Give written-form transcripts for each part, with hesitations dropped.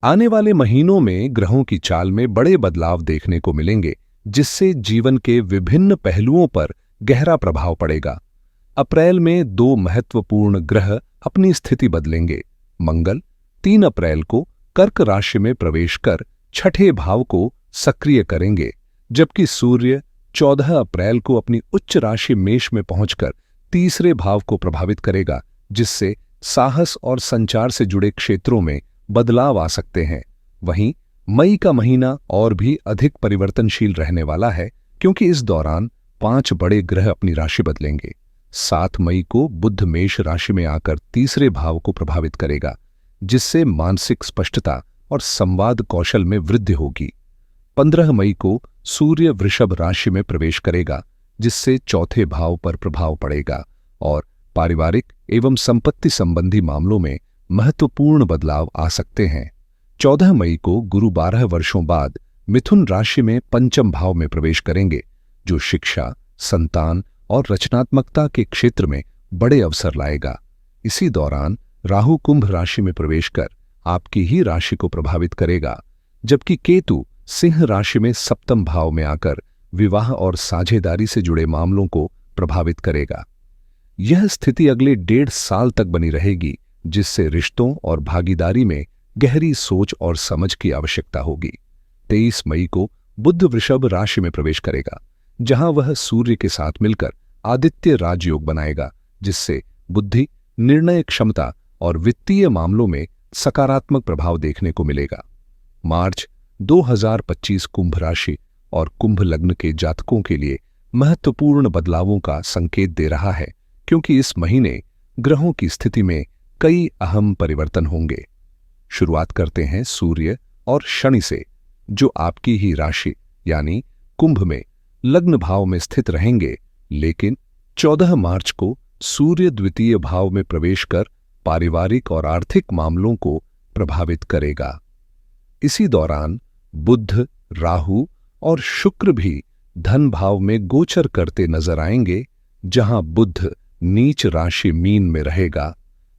आने वाले महीनों में ग्रहों की चाल में बड़े बदलाव देखने को मिलेंगे, जिससे जीवन के विभिन्न पहलुओं पर गहरा प्रभाव पड़ेगा। अप्रैल में दो महत्वपूर्ण ग्रह अपनी स्थिति बदलेंगे। मंगल 3 अप्रैल को कर्क राशि में प्रवेश कर छठे भाव को सक्रिय करेंगे, जबकि सूर्य 14 अप्रैल को अपनी उच्च राशि मेष में पहुंचकर तीसरे भाव को प्रभावित करेगा, जिससे साहस और संचार से जुड़े क्षेत्रों में बदलाव आ सकते हैं। वहीं मई का महीना और भी अधिक परिवर्तनशील रहने वाला है, क्योंकि इस दौरान 5 बड़े ग्रह अपनी राशि बदलेंगे। 7 मई को बुध मेष राशि में आकर तीसरे भाव को प्रभावित करेगा, जिससे मानसिक स्पष्टता और संवाद कौशल में वृद्धि होगी। 15 मई को सूर्य वृषभ राशि में प्रवेश करेगा, जिससे चौथे भाव पर प्रभाव पड़ेगा और पारिवारिक एवं संपत्ति संबंधी मामलों में महत्वपूर्ण बदलाव आ सकते हैं। 14 मई को गुरु 12 वर्षों बाद मिथुन राशि में पंचम भाव में प्रवेश करेंगे, जो शिक्षा, संतान और रचनात्मकता के क्षेत्र में बड़े अवसर लाएगा। इसी दौरान राहु कुंभ राशि में प्रवेश कर आपकी ही राशि को प्रभावित करेगा, जबकि केतु सिंह राशि में सप्तम भाव में आकर विवाह और साझेदारी से जुड़े मामलों को प्रभावित करेगा। यह स्थिति अगले 1.5 साल तक बनी रहेगी, जिससे रिश्तों और भागीदारी में गहरी सोच और समझ की आवश्यकता होगी। 23 मई को बुध वृषभ राशि में प्रवेश करेगा, जहां वह सूर्य के साथ मिलकर आदित्य राजयोग बनाएगा, जिससे बुद्धि, निर्णय क्षमता और वित्तीय मामलों में सकारात्मक प्रभाव देखने को मिलेगा। मार्च 2025 कुंभ राशि और कुंभ लग्न के जातकों के लिए महत्वपूर्ण बदलावों का संकेत दे रहा है, क्योंकि इस महीने ग्रहों की स्थिति में कई अहम परिवर्तन होंगे। शुरुआत करते हैं सूर्य और शनि से, जो आपकी ही राशि यानी कुंभ में लग्न भाव में स्थित रहेंगे, लेकिन 14 मार्च को सूर्य द्वितीय भाव में प्रवेश कर पारिवारिक और आर्थिक मामलों को प्रभावित करेगा। इसी दौरान बुध, राहु और शुक्र भी धन भाव में गोचर करते नजर आएंगे, जहां बुध नीच राशि मीन में रहेगा,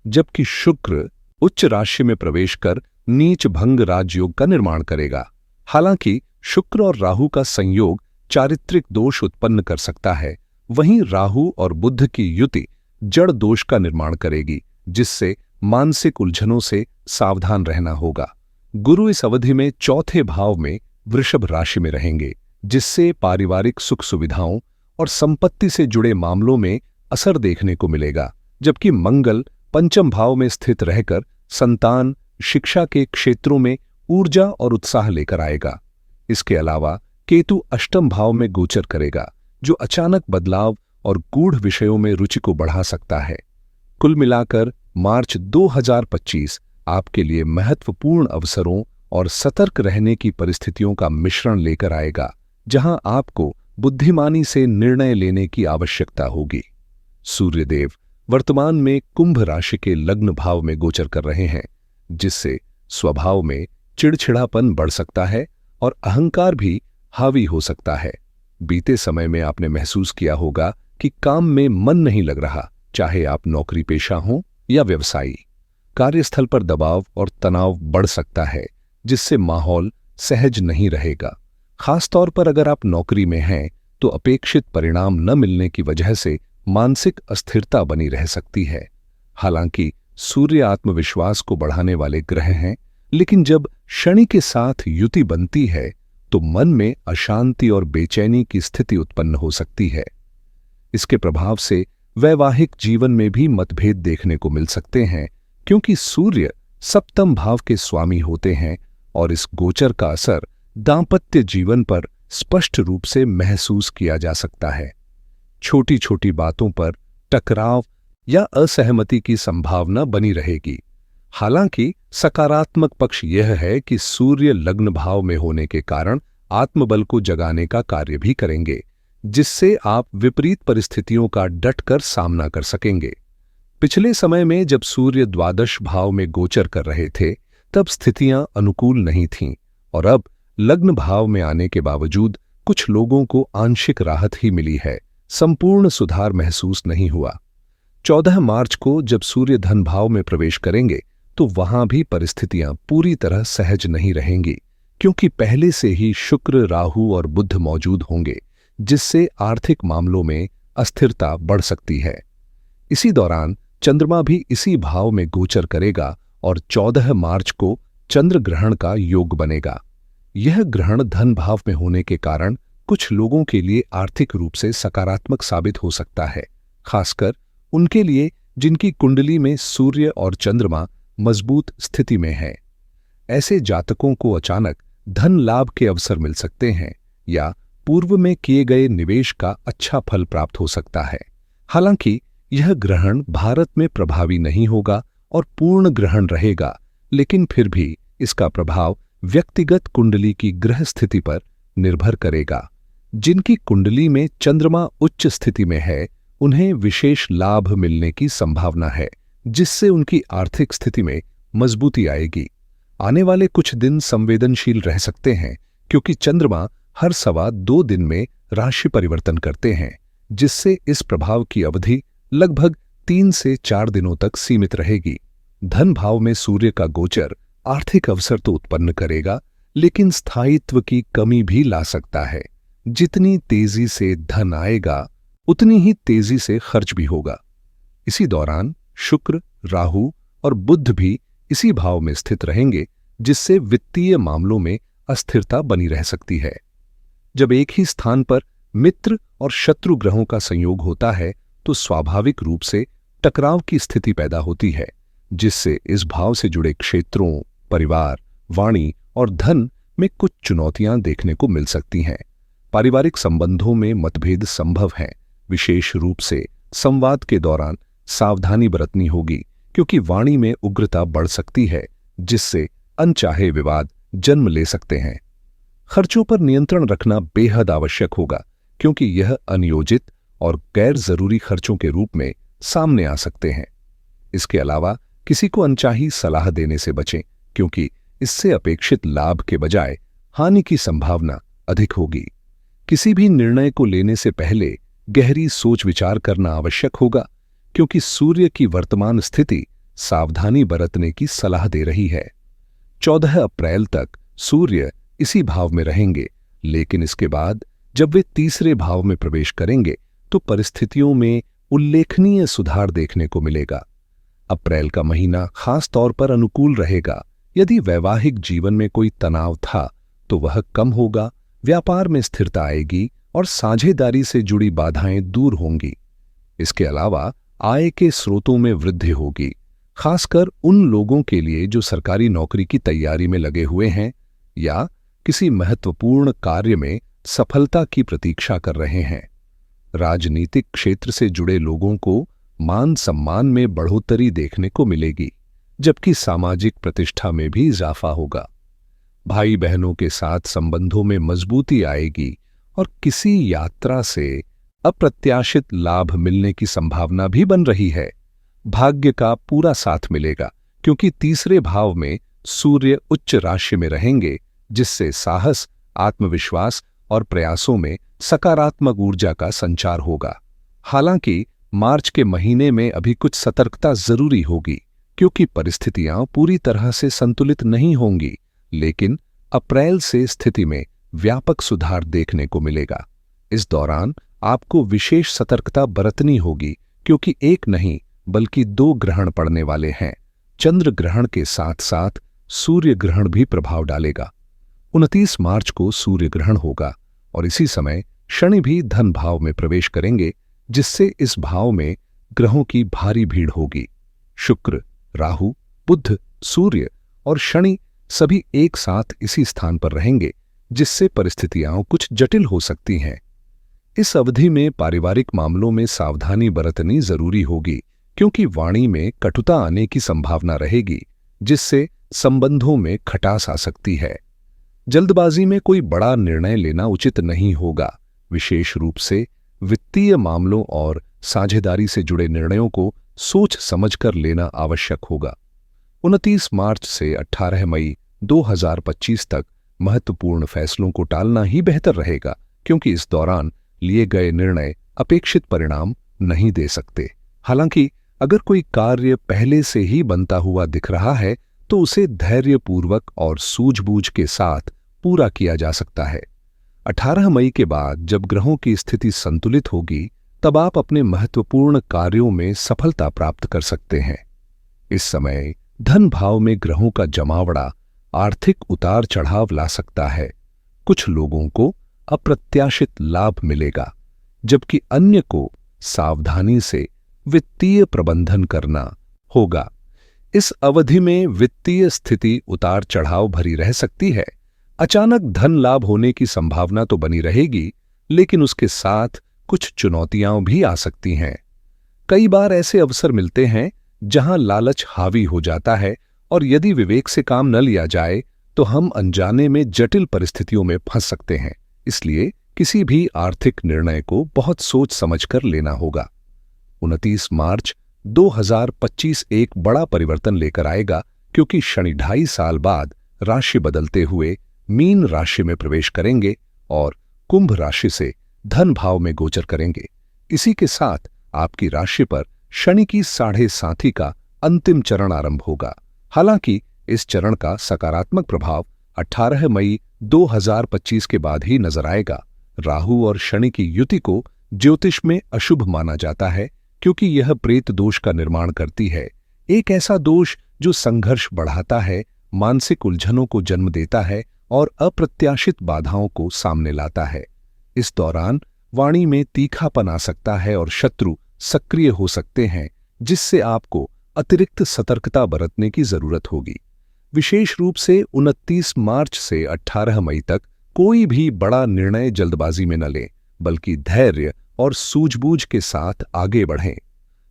जबकि शुक्र उच्च राशि में प्रवेश कर नीच भंग राजयोग का निर्माण करेगा। हालांकि शुक्र और राहु का संयोग चारित्रिक दोष उत्पन्न कर सकता है, वहीं राहु और बुध की युति जड़ दोष का निर्माण करेगी, जिससे मानसिक उलझनों से सावधान रहना होगा। गुरु इस अवधि में चौथे भाव में वृषभ राशि में रहेंगे, जिससे पारिवारिक सुख सुविधाओं और संपत्ति से जुड़े मामलों में असर देखने को मिलेगा, जबकि मंगल पंचम भाव में स्थित रहकर संतान, शिक्षा के क्षेत्रों में ऊर्जा और उत्साह लेकर आएगा। इसके अलावा केतु अष्टम भाव में गोचर करेगा, जो अचानक बदलाव और गूढ़ विषयों में रुचि को बढ़ा सकता है। कुल मिलाकर मार्च 2025 आपके लिए महत्वपूर्ण अवसरों और सतर्क रहने की परिस्थितियों का मिश्रण लेकर आएगा, जहां आपको बुद्धिमानी से निर्णय लेने की आवश्यकता होगी। सूर्यदेव वर्तमान में कुंभ राशि के लग्न भाव में गोचर कर रहे हैं, जिससे स्वभाव में चिड़चिड़ापन बढ़ सकता है और अहंकार भी हावी हो सकता है। बीते समय में आपने महसूस किया होगा कि काम में मन नहीं लग रहा, चाहे आप नौकरी पेशा हों या व्यवसायी। कार्यस्थल पर दबाव और तनाव बढ़ सकता है, जिससे माहौल सहज नहीं रहेगा। खासतौर पर अगर आप नौकरी में हैं, तो अपेक्षित परिणाम न मिलने की वजह से मानसिक अस्थिरता बनी रह सकती है। हालांकि सूर्य आत्मविश्वास को बढ़ाने वाले ग्रह हैं, लेकिन जब शनि के साथ युति बनती है, तो मन में अशांति और बेचैनी की स्थिति उत्पन्न हो सकती है। इसके प्रभाव से वैवाहिक जीवन में भी मतभेद देखने को मिल सकते हैं, क्योंकि सूर्य सप्तम भाव के स्वामी होते हैं और इस गोचर का असर दांपत्य जीवन पर स्पष्ट रूप से महसूस किया जा सकता है। छोटी छोटी बातों पर टकराव या असहमति की संभावना बनी रहेगी। हालांकि सकारात्मक पक्ष यह है कि सूर्य लग्न भाव में होने के कारण आत्मबल को जगाने का कार्य भी करेंगे, जिससे आप विपरीत परिस्थितियों का डटकर सामना कर सकेंगे। पिछले समय में जब सूर्य द्वादश भाव में गोचर कर रहे थे, तब स्थितियां अनुकूल नहीं थीं और अब लग्न भाव में आने के बावजूद कुछ लोगों को आंशिक राहत ही मिली है, संपूर्ण सुधार महसूस नहीं हुआ। 14 मार्च को जब सूर्य धन भाव में प्रवेश करेंगे, तो वहां भी परिस्थितियां पूरी तरह सहज नहीं रहेंगी, क्योंकि पहले से ही शुक्र, राहु और बुध मौजूद होंगे, जिससे आर्थिक मामलों में अस्थिरता बढ़ सकती है। इसी दौरान चंद्रमा भी इसी भाव में गोचर करेगा और 14 मार्च को चंद्र ग्रहण का योग बनेगा। यह ग्रहण धन भाव में होने के कारण कुछ लोगों के लिए आर्थिक रूप से सकारात्मक साबित हो सकता है, खासकर उनके लिए जिनकी कुंडली में सूर्य और चंद्रमा मजबूत स्थिति में है। ऐसे जातकों को अचानक धन लाभ के अवसर मिल सकते हैं या पूर्व में किए गए निवेश का अच्छा फल प्राप्त हो सकता है। हालांकि यह ग्रहण भारत में प्रभावी नहीं होगा और पूर्ण ग्रहण रहेगा, लेकिन फिर भी इसका प्रभाव व्यक्तिगत कुंडली की ग्रह स्थिति पर निर्भर करेगा। जिनकी कुंडली में चंद्रमा उच्च स्थिति में है, उन्हें विशेष लाभ मिलने की संभावना है, जिससे उनकी आर्थिक स्थिति में मजबूती आएगी। आने वाले कुछ दिन संवेदनशील रह सकते हैं, क्योंकि चंद्रमा हर 2.25 दिन में राशि परिवर्तन करते हैं, जिससे इस प्रभाव की अवधि लगभग 3 से 4 दिनों तक सीमित रहेगी। धन भाव में सूर्य का गोचर आर्थिक अवसर तो उत्पन्न करेगा, लेकिन स्थायित्व की कमी भी ला सकता है। जितनी तेजी से धन आएगा, उतनी ही तेजी से खर्च भी होगा। इसी दौरान शुक्र, राहु और बुध भी इसी भाव में स्थित रहेंगे, जिससे वित्तीय मामलों में अस्थिरता बनी रह सकती है। जब एक ही स्थान पर मित्र और शत्रु ग्रहों का संयोग होता है, तो स्वाभाविक रूप से टकराव की स्थिति पैदा होती है, जिससे इस भाव से जुड़े क्षेत्रों, परिवार, वाणी और धन में कुछ चुनौतियां देखने को मिल सकती हैं। पारिवारिक संबंधों में मतभेद संभव हैं। विशेष रूप से संवाद के दौरान सावधानी बरतनी होगी, क्योंकि वाणी में उग्रता बढ़ सकती है, जिससे अनचाहे विवाद जन्म ले सकते हैं। खर्चों पर नियंत्रण रखना बेहद आवश्यक होगा, क्योंकि यह अनियोजित और गैर जरूरी खर्चों के रूप में सामने आ सकते हैं। इसके अलावा किसी को अनचाही सलाह देने से बचें, क्योंकि इससे अपेक्षित लाभ के बजाय हानि की संभावना अधिक होगी। किसी भी निर्णय को लेने से पहले गहरी सोच विचार करना आवश्यक होगा, क्योंकि सूर्य की वर्तमान स्थिति सावधानी बरतने की सलाह दे रही है। 14 अप्रैल तक सूर्य इसी भाव में रहेंगे, लेकिन इसके बाद जब वे तीसरे भाव में प्रवेश करेंगे, तो परिस्थितियों में उल्लेखनीय सुधार देखने को मिलेगा। अप्रैल का महीना खास तौर पर अनुकूल रहेगा। यदि वैवाहिक जीवन में कोई तनाव था, तो वह कम होगा, व्यापार में स्थिरता आएगी और साझेदारी से जुड़ी बाधाएं दूर होंगी। इसके अलावा आय के स्रोतों में वृद्धि होगी, खासकर उन लोगों के लिए जो सरकारी नौकरी की तैयारी में लगे हुए हैं या किसी महत्वपूर्ण कार्य में सफलता की प्रतीक्षा कर रहे हैं। राजनीतिक क्षेत्र से जुड़े लोगों को मान सम्मान में बढ़ोतरी देखने को मिलेगी, जबकि सामाजिक प्रतिष्ठा में भी इजाफा होगा। भाई बहनों के साथ संबंधों में मजबूती आएगी और किसी यात्रा से अप्रत्याशित लाभ मिलने की संभावना भी बन रही है। भाग्य का पूरा साथ मिलेगा, क्योंकि तीसरे भाव में सूर्य उच्च राशि में रहेंगे, जिससे साहस, आत्मविश्वास और प्रयासों में सकारात्मक ऊर्जा का संचार होगा। हालांकि मार्च के महीने में अभी कुछ सतर्कता जरूरी होगी, क्योंकि परिस्थितियां पूरी तरह से संतुलित नहीं होंगी, लेकिन अप्रैल से स्थिति में व्यापक सुधार देखने को मिलेगा। इस दौरान आपको विशेष सतर्कता बरतनी होगी, क्योंकि एक नहीं बल्कि 2 ग्रहण पड़ने वाले हैं। चंद्र ग्रहण के साथ साथ सूर्य ग्रहण भी प्रभाव डालेगा। 29 मार्च को सूर्य ग्रहण होगा और इसी समय शनि भी धन भाव में प्रवेश करेंगे, जिससे इस भाव में ग्रहों की भारी भीड़ होगी। शुक्र, राहु, बुध, सूर्य और शनि सभी एक साथ इसी स्थान पर रहेंगे, जिससे परिस्थितियां कुछ जटिल हो सकती हैं। इस अवधि में पारिवारिक मामलों में सावधानी बरतनी जरूरी होगी, क्योंकि वाणी में कटुता आने की संभावना रहेगी, जिससे संबंधों में खटास आ सकती है। जल्दबाजी में कोई बड़ा निर्णय लेना उचित नहीं होगा। विशेष रूप से वित्तीय मामलों और साझेदारी से जुड़े निर्णयों को सोच समझकर लेना आवश्यक होगा। 29 मार्च से 18 मई 2025 तक महत्वपूर्ण फैसलों को टालना ही बेहतर रहेगा, क्योंकि इस दौरान लिए गए निर्णय अपेक्षित परिणाम नहीं दे सकते। हालांकि अगर कोई कार्य पहले से ही बनता हुआ दिख रहा है तो उसे धैर्यपूर्वक और सूझबूझ के साथ पूरा किया जा सकता है। 18 मई के बाद जब ग्रहों की स्थिति संतुलित होगी तब आप अपने महत्वपूर्ण कार्यों में सफलता प्राप्त कर सकते हैं। इस समय धन भाव में ग्रहों का जमावड़ा आर्थिक उतार चढ़ाव ला सकता है। कुछ लोगों को अप्रत्याशित लाभ मिलेगा, जबकि अन्य को सावधानी से वित्तीय प्रबंधन करना होगा। इस अवधि में वित्तीय स्थिति उतार चढ़ाव भरी रह सकती है। अचानक धन लाभ होने की संभावना तो बनी रहेगी, लेकिन उसके साथ कुछ चुनौतियां भी आ सकती हैं। कई बार ऐसे अवसर मिलते हैं जहां लालच हावी हो जाता है और यदि विवेक से काम न लिया जाए तो हम अनजाने में जटिल परिस्थितियों में फंस सकते हैं। इसलिए किसी भी आर्थिक निर्णय को बहुत सोच समझकर लेना होगा। 29 मार्च 2025 एक बड़ा परिवर्तन लेकर आएगा, क्योंकि शनि 2.5 साल बाद राशि बदलते हुए मीन राशि में प्रवेश करेंगे और कुंभ राशि से धन भाव में गोचर करेंगे। इसी के साथ आपकी राशि पर शनि की 7.5 का अंतिम चरण आरंभ होगा। हालांकि इस चरण का सकारात्मक प्रभाव 18 मई 2025 के बाद ही नजर आएगा। राहु और शनि की युति को ज्योतिष में अशुभ माना जाता है, क्योंकि यह प्रेत दोष का निर्माण करती है। एक ऐसा दोष जो संघर्ष बढ़ाता है, मानसिक उलझनों को जन्म देता है और अप्रत्याशित बाधाओं को सामने लाता है। इस दौरान वाणी में तीखापन आ सकता है और शत्रु सक्रिय हो सकते हैं, जिससे आपको अतिरिक्त सतर्कता बरतने की जरूरत होगी। विशेष रूप से 29 मार्च से 18 मई तक कोई भी बड़ा निर्णय जल्दबाजी में न लें, बल्कि धैर्य और सूझबूझ के साथ आगे बढ़ें।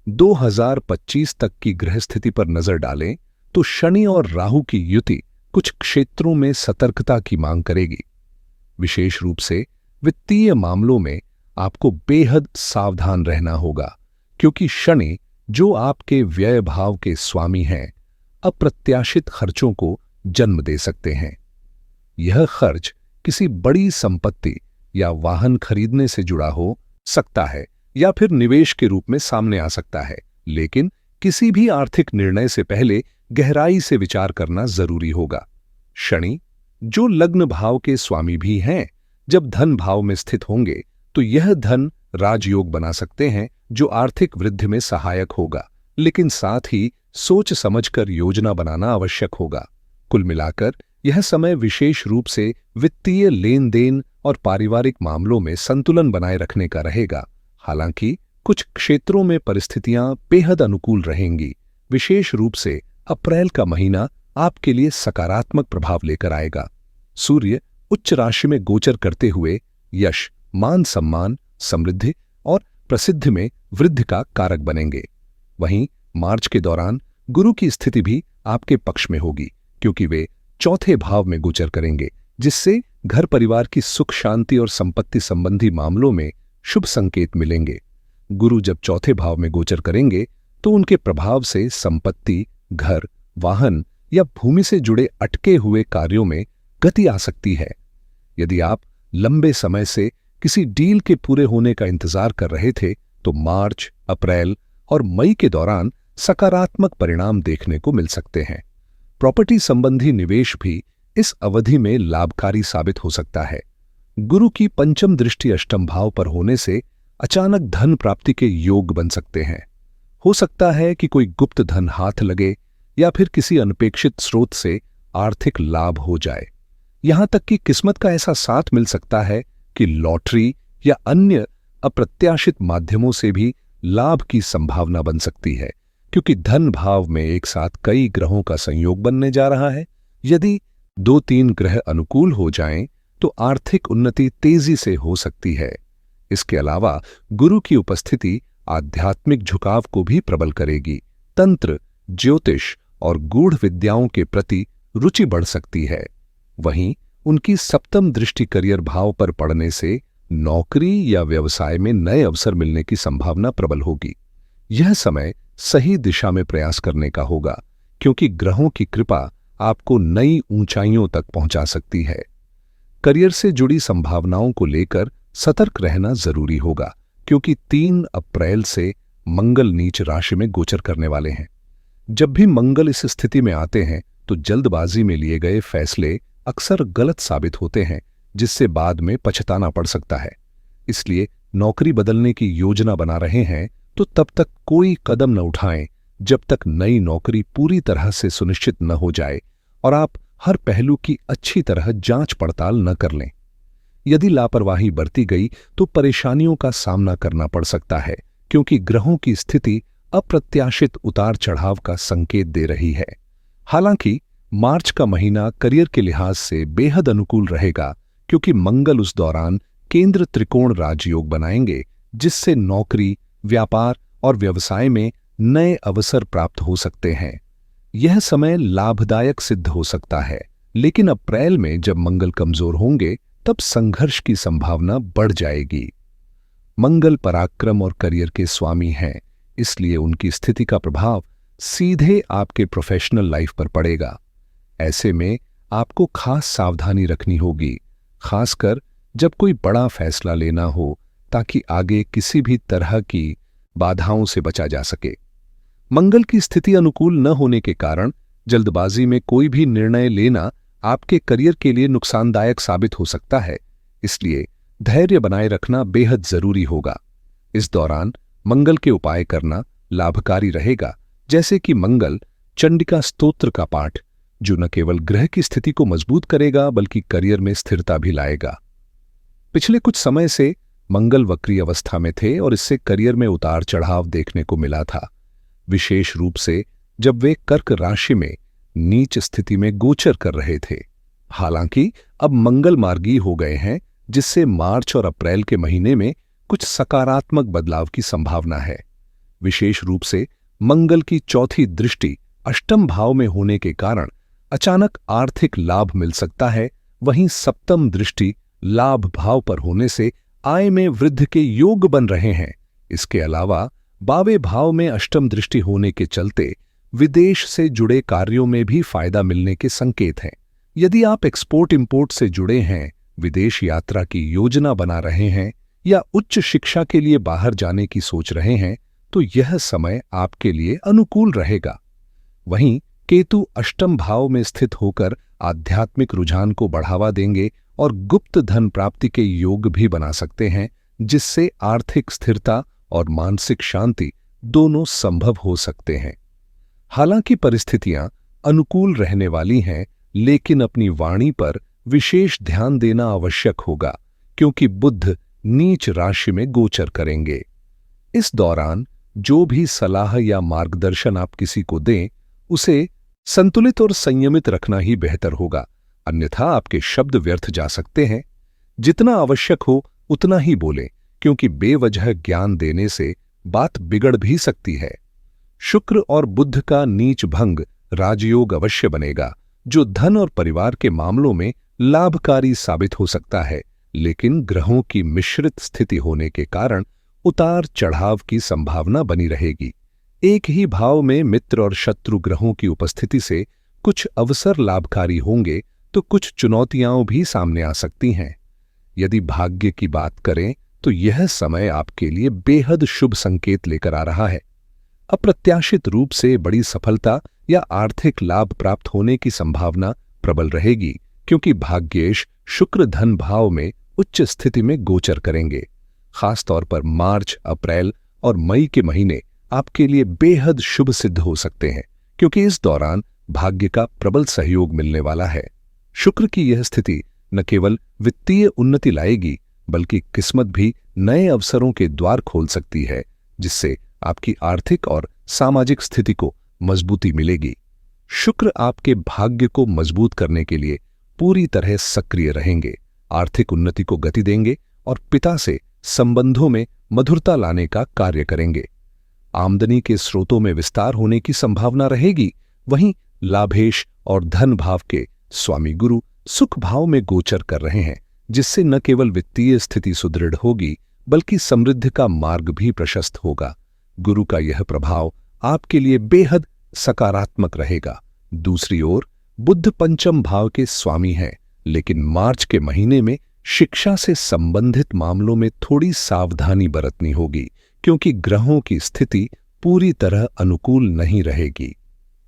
2025 तक की ग्रह स्थिति पर नजर डालें तो शनि और राहु की युति कुछ क्षेत्रों में सतर्कता की मांग करेगी। विशेष रूप से वित्तीय मामलों में आपको बेहद सावधान रहना होगा, क्योंकि शनि, जो आपके व्यय भाव के स्वामी हैं, अप्रत्याशित खर्चों को जन्म दे सकते हैं। यह खर्च किसी बड़ी संपत्ति या वाहन खरीदने से जुड़ा हो सकता है या फिर निवेश के रूप में सामने आ सकता है, लेकिन किसी भी आर्थिक निर्णय से पहले गहराई से विचार करना जरूरी होगा। शनि, जो लग्न भाव के स्वामी भी हैं, जब धन भाव में स्थित होंगे तो यह धन राजयोग बना सकते हैं, जो आर्थिक वृद्धि में सहायक होगा, लेकिन साथ ही सोच समझकर योजना बनाना आवश्यक होगा। कुल मिलाकर यह समय विशेष रूप से वित्तीय लेन देन और पारिवारिक मामलों में संतुलन बनाए रखने का रहेगा। हालांकि कुछ क्षेत्रों में परिस्थितियां बेहद अनुकूल रहेंगी। विशेष रूप से अप्रैल का महीना आपके लिए सकारात्मक प्रभाव लेकर आएगा। सूर्य उच्च राशि में गोचर करते हुए यश, मान सम्मान, समृद्धि और प्रसिद्धि में वृद्धि का कारक बनेंगे। वहीं मार्च के दौरान गुरु की स्थिति भी आपके पक्ष में होगी, क्योंकि वे चौथे भाव में गोचर करेंगे, जिससे घर परिवार की सुख शांति और संपत्ति संबंधी मामलों में शुभ संकेत मिलेंगे। गुरु जब चौथे भाव में गोचर करेंगे तो उनके प्रभाव से संपत्ति, घर, वाहन या भूमि से जुड़े अटके हुए कार्यों में गति आ सकती है। यदि आप लंबे समय से किसी डील के पूरे होने का इंतजार कर रहे थे तो मार्च, अप्रैल और मई के दौरान सकारात्मक परिणाम देखने को मिल सकते हैं। प्रॉपर्टी संबंधी निवेश भी इस अवधि में लाभकारी साबित हो सकता है। गुरु की पंचम दृष्टि अष्टम भाव पर होने से अचानक धन प्राप्ति के योग बन सकते हैं। हो सकता है कि कोई गुप्त धन हाथ लगे या फिर किसी अनपेक्षित स्रोत से आर्थिक लाभ हो जाए। यहां तक कि किस्मत का ऐसा साथ मिल सकता है कि लॉटरी या अन्य अप्रत्याशित माध्यमों से भी लाभ की संभावना बन सकती है, क्योंकि धन भाव में एक साथ कई ग्रहों का संयोग बनने जा रहा है। यदि 2-3 ग्रह अनुकूल हो जाएं तो आर्थिक उन्नति तेजी से हो सकती है। इसके अलावा गुरु की उपस्थिति आध्यात्मिक झुकाव को भी प्रबल करेगी। तंत्र, ज्योतिष और गूढ़ विद्याओं के प्रति रुचि बढ़ सकती है। वहीं उनकी सप्तम दृष्टि करियर भाव पर पड़ने से नौकरी या व्यवसाय में नए अवसर मिलने की संभावना प्रबल होगी। यह समय सही दिशा में प्रयास करने का होगा, क्योंकि ग्रहों की कृपा आपको नई ऊंचाइयों तक पहुंचा सकती है। करियर से जुड़ी संभावनाओं को लेकर सतर्क रहना जरूरी होगा, क्योंकि 3 अप्रैल से मंगल नीच राशि में गोचर करने वाले हैं। जब भी मंगल इस स्थिति में आते हैं तो जल्दबाजी में लिए गए फैसले अक्सर गलत साबित होते हैं, जिससे बाद में पछताना पड़ सकता है। इसलिए नौकरी बदलने की योजना बना रहे हैं तो तब तक कोई कदम न उठाएं जब तक नई नौकरी पूरी तरह से सुनिश्चित न हो जाए और आप हर पहलू की अच्छी तरह जांच पड़ताल न कर लें। यदि लापरवाही बरती गई तो परेशानियों का सामना करना पड़ सकता है, क्योंकि ग्रहों की स्थिति अप्रत्याशित उतार चढ़ाव का संकेत दे रही है। हालांकि मार्च का महीना करियर के लिहाज से बेहद अनुकूल रहेगा, क्योंकि मंगल उस दौरान केंद्र त्रिकोण राजयोग बनाएंगे, जिससे नौकरी, व्यापार और व्यवसाय में नए अवसर प्राप्त हो सकते हैं। यह समय लाभदायक सिद्ध हो सकता है, लेकिन अप्रैल में जब मंगल कमजोर होंगे तब संघर्ष की संभावना बढ़ जाएगी। मंगल पराक्रम और करियर के स्वामी हैं, इसलिए उनकी स्थिति का प्रभाव सीधे आपके प्रोफेशनल लाइफ पर पड़ेगा। ऐसे में आपको खास सावधानी रखनी होगी, खासकर जब कोई बड़ा फैसला लेना हो, ताकि आगे किसी भी तरह की बाधाओं से बचा जा सके। मंगल की स्थिति अनुकूल न होने के कारण जल्दबाजी में कोई भी निर्णय लेना आपके करियर के लिए नुकसानदायक साबित हो सकता है, इसलिए धैर्य बनाए रखना बेहद जरूरी होगा। इस दौरान मंगल के उपाय करना लाभकारी रहेगा, जैसे कि मंगल चंडिका स्तोत्र का पाठ, जो न केवल ग्रह की स्थिति को मजबूत करेगा बल्कि करियर में स्थिरता भी लाएगा। पिछले कुछ समय से मंगल वक्री अवस्था में थे और इससे करियर में उतार चढ़ाव देखने को मिला था, विशेष रूप से जब वे कर्क राशि में नीच स्थिति में गोचर कर रहे थे। हालांकि अब मंगल मार्गी हो गए हैं, जिससे मार्च और अप्रैल के महीने में कुछ सकारात्मक बदलाव की संभावना है। विशेष रूप से मंगल की चौथी दृष्टि अष्टम भाव में होने के कारण अचानक आर्थिक लाभ मिल सकता है। वहीं सप्तम दृष्टि लाभ भाव पर होने से आय में वृद्धि के योग बन रहे हैं। इसके अलावा बावे भाव में अष्टम दृष्टि होने के चलते विदेश से जुड़े कार्यों में भी फायदा मिलने के संकेत हैं। यदि आप एक्सपोर्ट इंपोर्ट से जुड़े हैं, विदेश यात्रा की योजना बना रहे हैं या उच्च शिक्षा के लिए बाहर जाने की सोच रहे हैं, तो यह समय आपके लिए अनुकूल रहेगा। वहीं केतु अष्टम भाव में स्थित होकर आध्यात्मिक रुझान को बढ़ावा देंगे और गुप्त धन प्राप्ति के योग भी बना सकते हैं, जिससे आर्थिक स्थिरता और मानसिक शांति दोनों संभव हो सकते हैं। हालांकि परिस्थितियां अनुकूल रहने वाली हैं, लेकिन अपनी वाणी पर विशेष ध्यान देना आवश्यक होगा, क्योंकि बुध नीच राशि में गोचर करेंगे। इस दौरान जो भी सलाह या मार्गदर्शन आप किसी को दें, उसे संतुलित और संयमित रखना ही बेहतर होगा, अन्यथा आपके शब्द व्यर्थ जा सकते हैं। जितना आवश्यक हो उतना ही बोलें, क्योंकि बेवजह ज्ञान देने से बात बिगड़ भी सकती है। शुक्र और बुध का नीच भंग राजयोग अवश्य बनेगा, जो धन और परिवार के मामलों में लाभकारी साबित हो सकता है, लेकिन ग्रहों की मिश्रित स्थिति होने के कारण उतार चढ़ाव की संभावना बनी रहेगी। एक ही भाव में मित्र और शत्रु ग्रहों की उपस्थिति से कुछ अवसर लाभकारी होंगे, तो कुछ चुनौतियां भी सामने आ सकती हैं। यदि भाग्य की बात करें तो यह समय आपके लिए बेहद शुभ संकेत लेकर आ रहा है। अप्रत्याशित रूप से बड़ी सफलता या आर्थिक लाभ प्राप्त होने की संभावना प्रबल रहेगी, क्योंकि भाग्येश शुक्र धन भाव में उच्च स्थिति में गोचर करेंगे। खासतौर पर मार्च, अप्रैल और मई के महीने आपके लिए बेहद शुभ सिद्ध हो सकते हैं, क्योंकि इस दौरान भाग्य का प्रबल सहयोग मिलने वाला है। शुक्र की यह स्थिति न केवल वित्तीय उन्नति लाएगी, बल्कि किस्मत भी नए अवसरों के द्वार खोल सकती है, जिससे आपकी आर्थिक और सामाजिक स्थिति को मजबूती मिलेगी। शुक्र आपके भाग्य को मजबूत करने के लिए पूरी तरह सक्रिय रहेंगे, आर्थिक उन्नति को गति देंगे और पिता से संबंधों में मधुरता लाने का कार्य करेंगे। आमदनी के स्रोतों में विस्तार होने की संभावना रहेगी। वहीं लाभेश और धन भाव के स्वामी गुरु सुख भाव में गोचर कर रहे हैं, जिससे न केवल वित्तीय स्थिति सुदृढ़ होगी, बल्कि समृद्धि का मार्ग भी प्रशस्त होगा। गुरु का यह प्रभाव आपके लिए बेहद सकारात्मक रहेगा। दूसरी ओर बुध पंचम भाव के स्वामी हैं, लेकिन मार्च के महीने में शिक्षा से संबंधित मामलों में थोड़ी सावधानी बरतनी होगी, क्योंकि ग्रहों की स्थिति पूरी तरह अनुकूल नहीं रहेगी।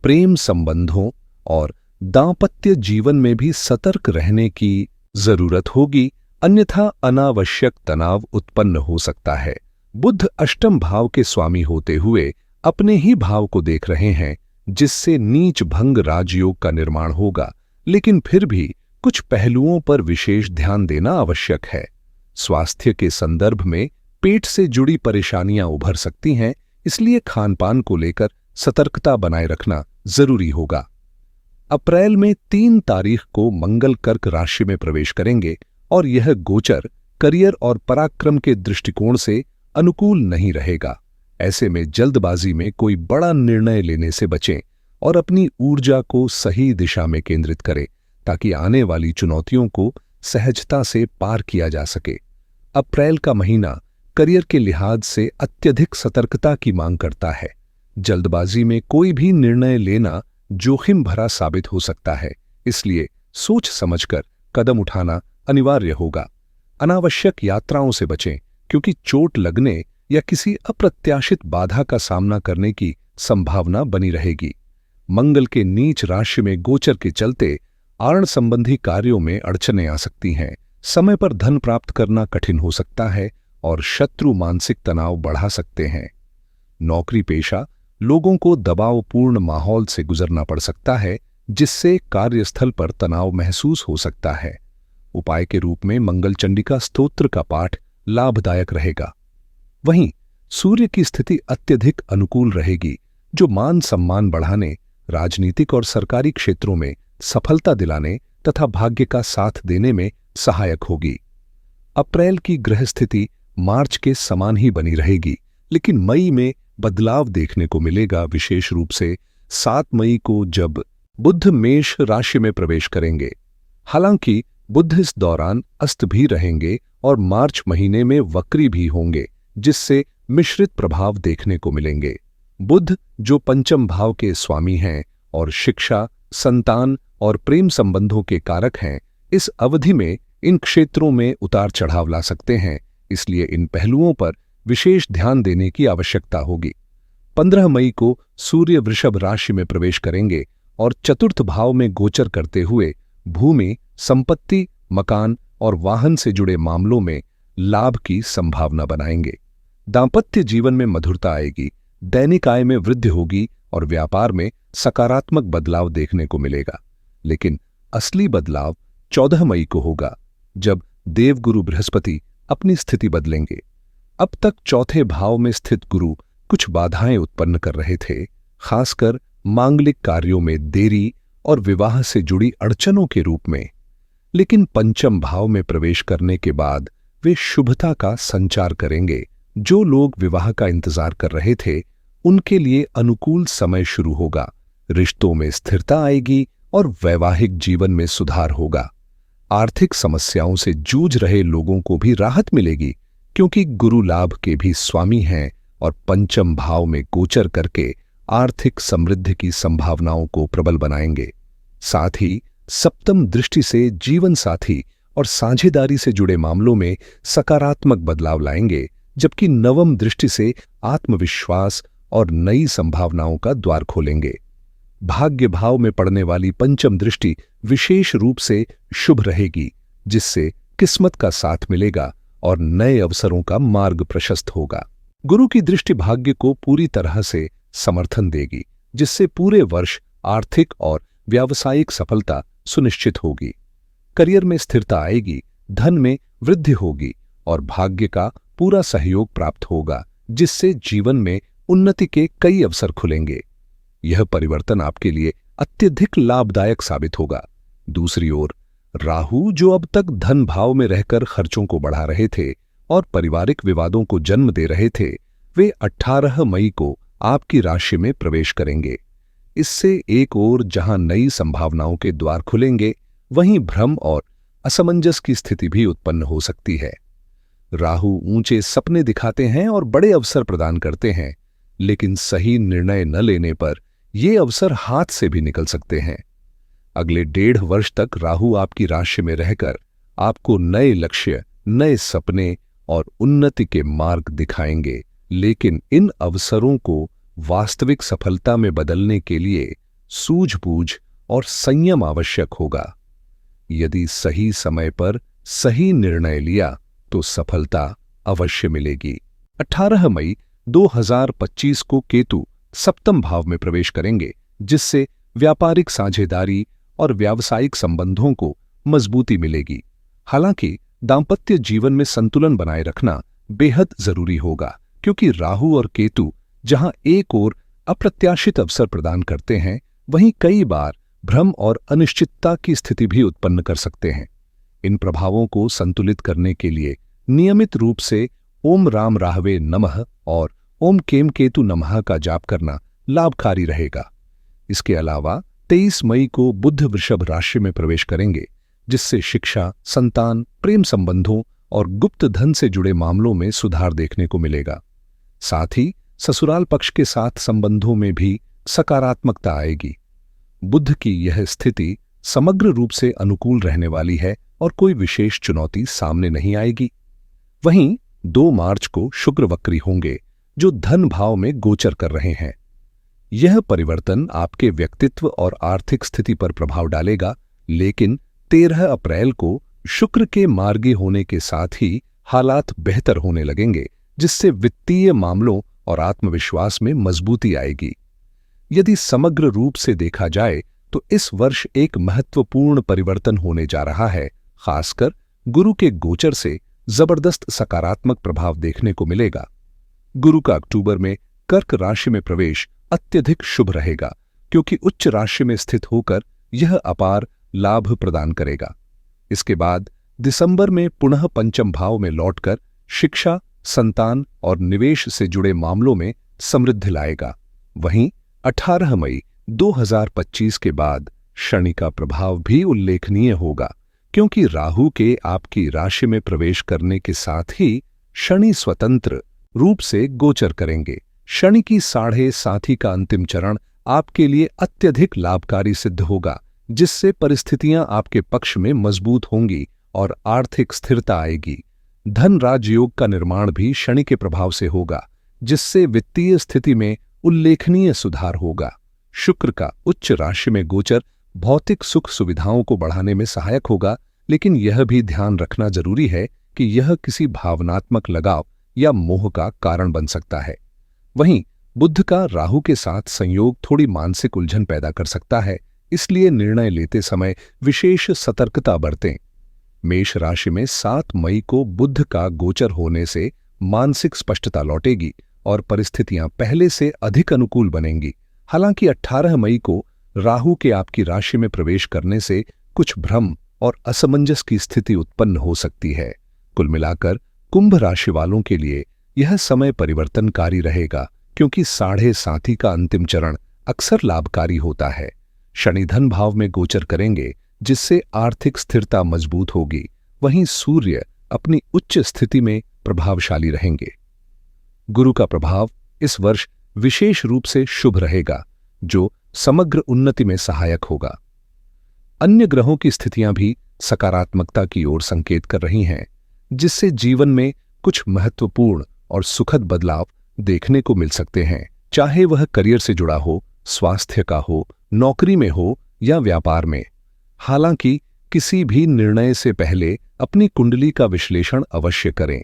प्रेम संबंधों और दांपत्य जीवन में भी सतर्क रहने की जरूरत होगी, अन्यथा अनावश्यक तनाव उत्पन्न हो सकता है। बुध अष्टम भाव के स्वामी होते हुए अपने ही भाव को देख रहे हैं, जिससे नीच भंग राजयोग का निर्माण होगा, लेकिन फिर भी कुछ पहलुओं पर विशेष ध्यान देना आवश्यक है। स्वास्थ्य के संदर्भ में पेट से जुड़ी परेशानियां उभर सकती हैं, इसलिए खानपान को लेकर सतर्कता बनाए रखना जरूरी होगा। अप्रैल में 3 तारीख को मंगल कर्क राशि में प्रवेश करेंगे और यह गोचर करियर और पराक्रम के दृष्टिकोण से अनुकूल नहीं रहेगा। ऐसे में जल्दबाजी में कोई बड़ा निर्णय लेने से बचें और अपनी ऊर्जा को सही दिशा में केंद्रित करें, ताकि आने वाली चुनौतियों को सहजता से पार किया जा सके। अप्रैल का महीना करियर के लिहाज से अत्यधिक सतर्कता की मांग करता है। जल्दबाजी में कोई भी निर्णय लेना जोखिम भरा साबित हो सकता है, इसलिए सोच समझकर कदम उठाना अनिवार्य होगा। अनावश्यक यात्राओं से बचें, क्योंकि चोट लगने या किसी अप्रत्याशित बाधा का सामना करने की संभावना बनी रहेगी। मंगल के नीच राशि में गोचर के चलते आर्ण संबंधी कार्यों में अड़चनें आ सकती हैं। समय पर धन प्राप्त करना कठिन हो सकता है और शत्रु मानसिक तनाव बढ़ा सकते हैं। नौकरी पेशा लोगों को दबावपूर्ण माहौल से गुजरना पड़ सकता है, जिससे कार्यस्थल पर तनाव महसूस हो सकता है। उपाय के रूप में मंगल चंडिका स्तोत्र का पाठ लाभदायक रहेगा। वहीं सूर्य की स्थिति अत्यधिक अनुकूल रहेगी, जो मान सम्मान बढ़ाने, राजनीतिक और सरकारी क्षेत्रों में सफलता दिलाने तथा भाग्य का साथ देने में सहायक होगी। अप्रैल की ग्रह स्थिति मार्च के समान ही बनी रहेगी, लेकिन मई में बदलाव देखने को मिलेगा, विशेष रूप से 7 मई को जब बुध मेष राशि में प्रवेश करेंगे। हालांकि बुध इस दौरान अस्त भी रहेंगे और मार्च महीने में वक्री भी होंगे, जिससे मिश्रित प्रभाव देखने को मिलेंगे। बुध जो पंचम भाव के स्वामी हैं और शिक्षा, संतान और प्रेम संबंधों के कारक हैं, इस अवधि में इन क्षेत्रों में उतार चढ़ाव ला सकते हैं, इसलिए इन पहलुओं पर विशेष ध्यान देने की आवश्यकता होगी। 15 मई को सूर्य वृषभ राशि में प्रवेश करेंगे और चतुर्थ भाव में गोचर करते हुए भूमि, संपत्ति, मकान और वाहन से जुड़े मामलों में लाभ की संभावना बनाएंगे। दांपत्य जीवन में मधुरता आएगी, दैनिक आय में वृद्धि होगी और व्यापार में सकारात्मक बदलाव देखने को मिलेगा। लेकिन असली बदलाव 14 मई को होगा, जब देवगुरु बृहस्पति अपनी स्थिति बदलेंगे। अब तक चौथे भाव में स्थित गुरु कुछ बाधाएं उत्पन्न कर रहे थे, खासकर मांगलिक कार्यों में देरी और विवाह से जुड़ी अड़चनों के रूप में। लेकिन पंचम भाव में प्रवेश करने के बाद वे शुभता का संचार करेंगे। जो लोग विवाह का इंतजार कर रहे थे, उनके लिए अनुकूल समय शुरू होगा। रिश्तों में स्थिरता आएगी और वैवाहिक जीवन में सुधार होगा। आर्थिक समस्याओं से जूझ रहे लोगों को भी राहत मिलेगी, क्योंकि गुरु लाभ के भी स्वामी हैं और पंचम भाव में गोचर करके आर्थिक समृद्धि की संभावनाओं को प्रबल बनाएंगे। साथ ही सप्तम दृष्टि से जीवन साथी और साझेदारी से जुड़े मामलों में सकारात्मक बदलाव लाएंगे, जबकि नवम दृष्टि से आत्मविश्वास और नई संभावनाओं का द्वार खोलेंगे। भाग्य भाव में पड़ने वाली पंचम दृष्टि विशेष रूप से शुभ रहेगी, जिससे किस्मत का साथ मिलेगा और नए अवसरों का मार्ग प्रशस्त होगा। गुरु की दृष्टि भाग्य को पूरी तरह से समर्थन देगी, जिससे पूरे वर्ष आर्थिक और व्यावसायिक सफलता सुनिश्चित होगी। करियर में स्थिरता आएगी, धन में वृद्धि होगी और भाग्य का पूरा सहयोग प्राप्त होगा, जिससे जीवन में उन्नति के कई अवसर खुलेंगे। यह परिवर्तन आपके लिए अत्यधिक लाभदायक साबित होगा। दूसरी ओर राहु, जो अब तक धन भाव में रहकर खर्चों को बढ़ा रहे थे और पारिवारिक विवादों को जन्म दे रहे थे, वे 18 मई को आपकी राशि में प्रवेश करेंगे। इससे एक ओर जहां नई संभावनाओं के द्वार खुलेंगे, वहीं भ्रम और असमंजस की स्थिति भी उत्पन्न हो सकती है। राहु ऊंचे सपने दिखाते हैं और बड़े अवसर प्रदान करते हैं, लेकिन सही निर्णय न लेने पर ये अवसर हाथ से भी निकल सकते हैं। अगले 1.5 वर्ष तक राहु आपकी राशि में रहकर आपको नए लक्ष्य, नए सपने और उन्नति के मार्ग दिखाएंगे, लेकिन इन अवसरों को वास्तविक सफलता में बदलने के लिए सूझबूझ और संयम आवश्यक होगा। यदि सही समय पर सही निर्णय लिया तो सफलता अवश्य मिलेगी। 18 मई 2025 को केतु सप्तम भाव में प्रवेश करेंगे, जिससे व्यापारिक साझेदारी और व्यावसायिक संबंधों को मजबूती मिलेगी। हालांकि दांपत्य जीवन में संतुलन बनाए रखना बेहद जरूरी होगा, क्योंकि राहु और केतु जहां एक ओर अप्रत्याशित अवसर प्रदान करते हैं, वहीं कई बार भ्रम और अनिश्चितता की स्थिति भी उत्पन्न कर सकते हैं। इन प्रभावों को संतुलित करने के लिए नियमित रूप से ओम राम राहवे नमः और ओम केम केतु नमः का जाप करना लाभकारी रहेगा। इसके अलावा 23 मई को बुध वृषभ राशि में प्रवेश करेंगे, जिससे शिक्षा, संतान, प्रेम संबंधों और गुप्त धन से जुड़े मामलों में सुधार देखने को मिलेगा। साथ ही ससुराल पक्ष के साथ संबंधों में भी सकारात्मकता आएगी। बुध की यह स्थिति समग्र रूप से अनुकूल रहने वाली है और कोई विशेष चुनौती सामने नहीं आएगी। वहीं 2 मार्च को शुक्र वक्री होंगे, जो धन भाव में गोचर कर रहे हैं। यह परिवर्तन आपके व्यक्तित्व और आर्थिक स्थिति पर प्रभाव डालेगा, लेकिन 13 अप्रैल को शुक्र के मार्गी होने के साथ ही हालात बेहतर होने लगेंगे, जिससे वित्तीय मामलों और आत्मविश्वास में मजबूती आएगी। यदि समग्र रूप से देखा जाए तो इस वर्ष एक महत्वपूर्ण परिवर्तन होने जा रहा है। खासकर गुरु के गोचर से जबरदस्त सकारात्मक प्रभाव देखने को मिलेगा। गुरु का अक्टूबर में कर्क राशि में प्रवेश अत्यधिक शुभ रहेगा, क्योंकि उच्च राशि में स्थित होकर यह अपार लाभ प्रदान करेगा। इसके बाद दिसंबर में पुनः पंचम भाव में लौटकर शिक्षा, संतान और निवेश से जुड़े मामलों में समृद्धि लाएगा। वहीं 18 मई 2025 के बाद शनि का प्रभाव भी उल्लेखनीय होगा, क्योंकि राहु के आपकी राशि में प्रवेश करने के साथ ही शनि स्वतंत्र रूप से गोचर करेंगे। शनि की 7.5 का अंतिम चरण आपके लिए अत्यधिक लाभकारी सिद्ध होगा, जिससे परिस्थितियां आपके पक्ष में मजबूत होंगी और आर्थिक स्थिरता आएगी। धन राजयोग का निर्माण भी शनि के प्रभाव से होगा, जिससे वित्तीय स्थिति में उल्लेखनीय सुधार होगा। शुक्र का उच्च राशि में गोचर भौतिक सुख सुविधाओं को बढ़ाने में सहायक होगा, लेकिन यह भी ध्यान रखना जरूरी है कि यह किसी भावनात्मक लगाव या मोह का कारण बन सकता है। वहीं बुध का राहु के साथ संयोग थोड़ी मानसिक उलझन पैदा कर सकता है, इसलिए निर्णय लेते समय विशेष सतर्कता बरतें। मेष राशि में 7 मई को बुध का गोचर होने से मानसिक स्पष्टता लौटेगी और परिस्थितियां पहले से अधिक अनुकूल बनेंगी। हालांकि 18 मई को राहु के आपकी राशि में प्रवेश करने से कुछ भ्रम और असमंजस की स्थिति उत्पन्न हो सकती है। कुल मिलाकर कुंभ राशि वालों के लिए यह समय परिवर्तनकारी रहेगा, क्योंकि 7.5 का अंतिम चरण अक्सर लाभकारी होता है। शनि धन भाव में गोचर करेंगे, जिससे आर्थिक स्थिरता मजबूत होगी। वहीं सूर्य अपनी उच्च स्थिति में प्रभावशाली रहेंगे। गुरु का प्रभाव इस वर्ष विशेष रूप से शुभ रहेगा, जो समग्र उन्नति में सहायक होगा। अन्य ग्रहों की स्थितियां भी सकारात्मकता की ओर संकेत कर रही हैं, जिससे जीवन में कुछ महत्वपूर्ण और सुखद बदलाव देखने को मिल सकते हैं, चाहे वह करियर से जुड़ा हो, स्वास्थ्य का हो, नौकरी में हो या व्यापार में। हालांकि किसी भी निर्णय से पहले अपनी कुंडली का विश्लेषण अवश्य करें।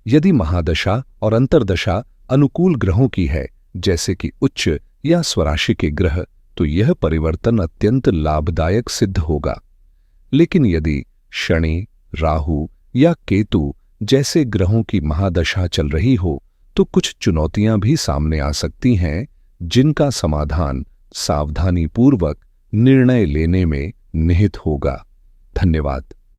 यदि महादशा और अंतर्दशा अनुकूल ग्रहों की है, जैसे कि उच्च या स्वराशि के ग्रह, तो यह परिवर्तन अत्यंत लाभदायक सिद्ध होगा। लेकिन यदि शनि, राहु या केतु जैसे ग्रहों की महादशा चल रही हो, तो कुछ चुनौतियां भी सामने आ सकती हैं, जिनका समाधान सावधानीपूर्वक निर्णय लेने में निहित होगा। धन्यवाद।